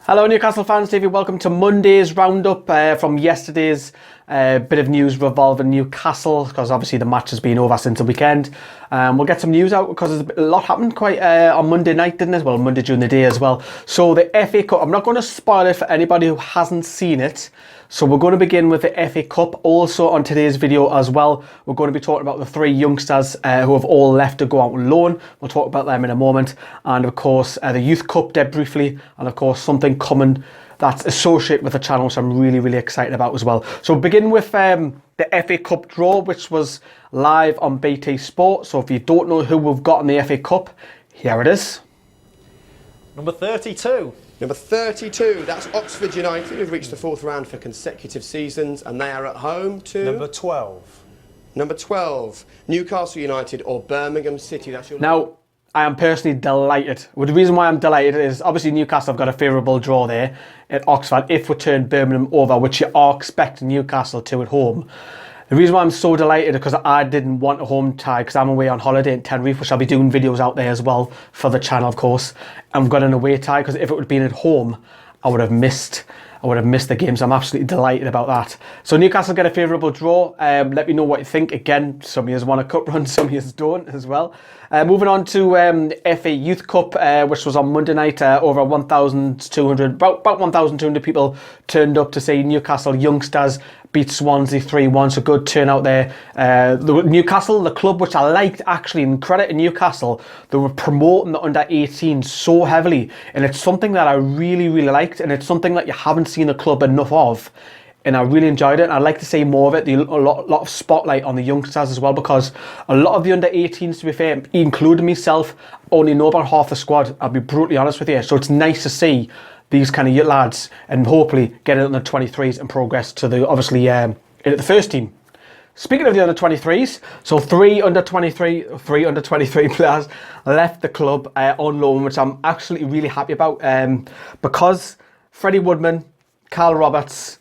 Hello Newcastle fans, Stevie. Welcome to Monday's roundup from yesterday's bit of news revolving Newcastle, because obviously the match has been over since the weekend. We'll get some news out because a lot happened quite on Monday night, didn't it? Well, Monday during the day as well. So the FA Cup, I'm not going to spoil it for anybody who hasn't seen it. So we're going to begin with the FA Cup. Also on today's video as well, we're going to be talking about the three youngsters who have all left to go out on loan. We'll talk about them in a moment. And of course, the Youth Cup dead briefly. And of course, something coming that's associated with the channel, which I'm really excited about as well. So we'll begin with the FA Cup draw, which was live on BT Sport. So if you don't know who we've got in the FA Cup, here it is. Number 32. Number 32, that's Oxford United, who've reached the fourth round for consecutive seasons, and they are at home to... Number 12. Number 12, Newcastle United or Birmingham City. That's your... Now, I am personally delighted. Well, the reason why I'm delighted is obviously Newcastle have got a favourable draw there at Oxford if we turn Birmingham over, which you are expecting Newcastle to at home. The reason why I'm so delighted is because I didn't want a home tie because I'm away on holiday in Tenerife, which I'll be doing videos out there as well for the channel, of course. I've got an away tie because if it would have been at home, I would have missed the game, so I'm absolutely delighted about that. So Newcastle get a favourable draw. Let me know what you think. Again, some of you want a cup run, some of you don't as well. Moving on to FA Youth Cup, which was on Monday night. Over 1,200, about 1,200 people turned up to see Newcastle youngsters beat Swansea 3-1. So good turnout there. Newcastle, the club which I liked actually, and credit to Newcastle, they were promoting the under-18 so heavily, and it's something that I really liked, and it's something that you haven't seen the club enough of. And I really enjoyed it, and I'd like to see more of it. A lot of spotlight on the youngsters as well, because a lot of the under-18s, to be fair, including myself, only know about half the squad. I'll be brutally honest with you. So it's nice to see these kind of lads and hopefully get it on the 23s and progress to the, obviously, into the first team. Speaking of the under-23s, so three under-23 players left the club on loan, which I'm actually really happy about, because Freddie Woodman, Carl Roberts,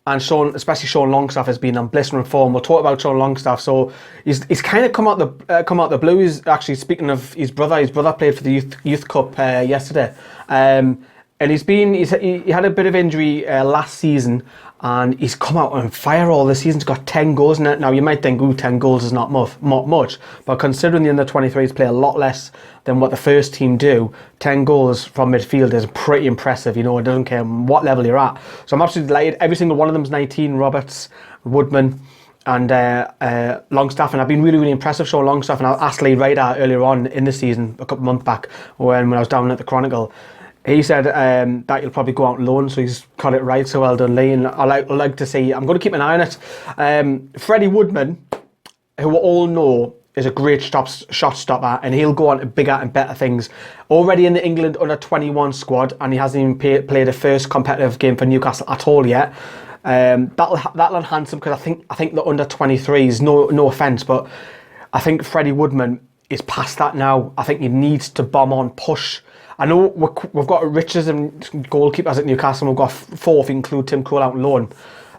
and especially Sean Longstaff has been on blistering form. We'll talk about Sean Longstaff. So he's kind of come out the blue. He's actually, speaking of his brother played for the Youth Cup yesterday, and he had a bit of injury last season, and he's come out on fire all this season. He's got 10 goals in it. Now you might think, ooh, 10 goals is not much, but considering the under-23s play a lot less than what the first team do, 10 goals from midfield is pretty impressive. You know, it doesn't care what level you're at. So I'm absolutely delighted. Every single one of them is 19. Roberts, Woodman, and Longstaff, and I've been really impressed with Sean Longstaff. And I asked Lee Ryder earlier on in the season, a couple of months back, when I was down at the Chronicle. He said that he'll probably go out on loan, so he's got it right. So well done, Lee. And I like to see. I'm going to keep an eye on it. Freddie Woodman, who we all know is a great shot stopper, and he'll go on to bigger and better things. Already in the England under-21 squad, and he hasn't even played a first competitive game for Newcastle at all yet. That'll enhance him, because I think the under-23s, no offence, but I think Freddie Woodman is past that now. I think he needs to bomb on, push. I know we've got Richards and goalkeepers at Newcastle, and we've got four if you include Tim Krul out on loan.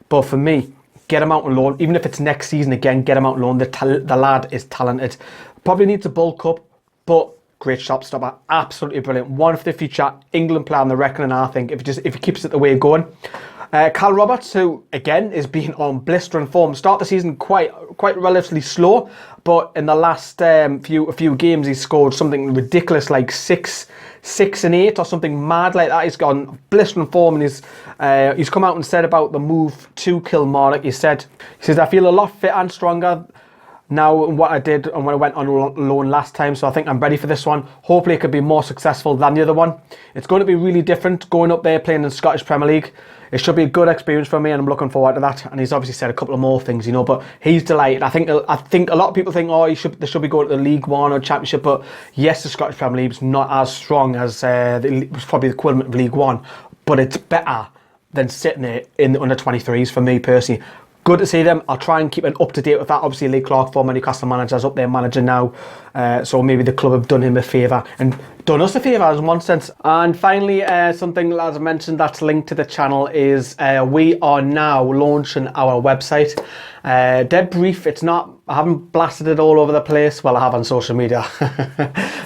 But for me, get him out on loan. Even if it's next season again, get him out on loan. The lad is talented. Probably needs a bulk up, but great shot stopper. Absolutely brilliant. One for the future England player on the reckoning, I think, if he keeps it the way it's going. Carl Roberts, who again is being on blistering form. Start the season quite relatively slow, but in the last few games he's scored something ridiculous like 6 and 8 or something mad like that. He's gone blistering form, and he's come out and said about the move to Kilmarnock. He says, I feel a lot fitter and stronger now than what I did and when I went on loan last time, so I think I'm ready for this one. Hopefully it could be more successful than the other one. It's going to be really different going up there playing in the Scottish Premier League. It should be a good experience for me, and I'm looking forward to that. And he's obviously said a couple of more things, you know, but he's delighted. I think a lot of people think, oh, they should be going to the League One or Championship, but yes, the Scottish Premier League is not as strong as it's probably the equivalent of League One, but it's better than sitting there in the under-23s for me personally. Good to see them. I'll try and keep an up to date with that. Obviously, Lee Clark, former Newcastle manager, is up there managing now. So maybe the club have done him a favour and done us a favour in one sense. And finally, something as I mentioned that's linked to the channel is we are now launching our website. Dead brief, it's not, I haven't blasted it all over the place. Well, I have on social media.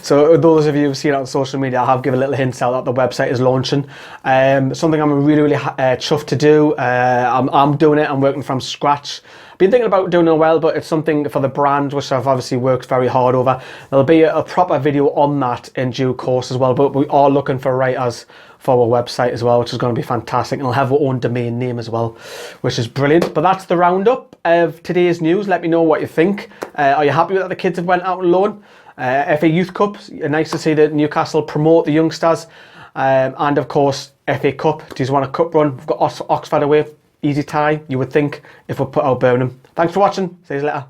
So those of you who've seen it on social media, I have given little hints out that the website is launching. Something I'm really chuffed to do. I'm doing it, I'm working from scratch. Been thinking about doing it well, but it's something for the brand which I've obviously worked very hard over. There'll be a proper video on that in due course as well, but we are looking for writers for our website as well, which is going to be fantastic, and it'll have our own domain name as well, which is brilliant. But that's the roundup of today's news. Let me know what you think. Are you happy that the kids have went out on loan? FA Youth Cup, nice to see that Newcastle promote the youngsters, and of course FA Cup. Do you want a cup run? We've got Oxford away. Easy tie, you would think, if we put out Birmingham. Thanks for watching. See you later.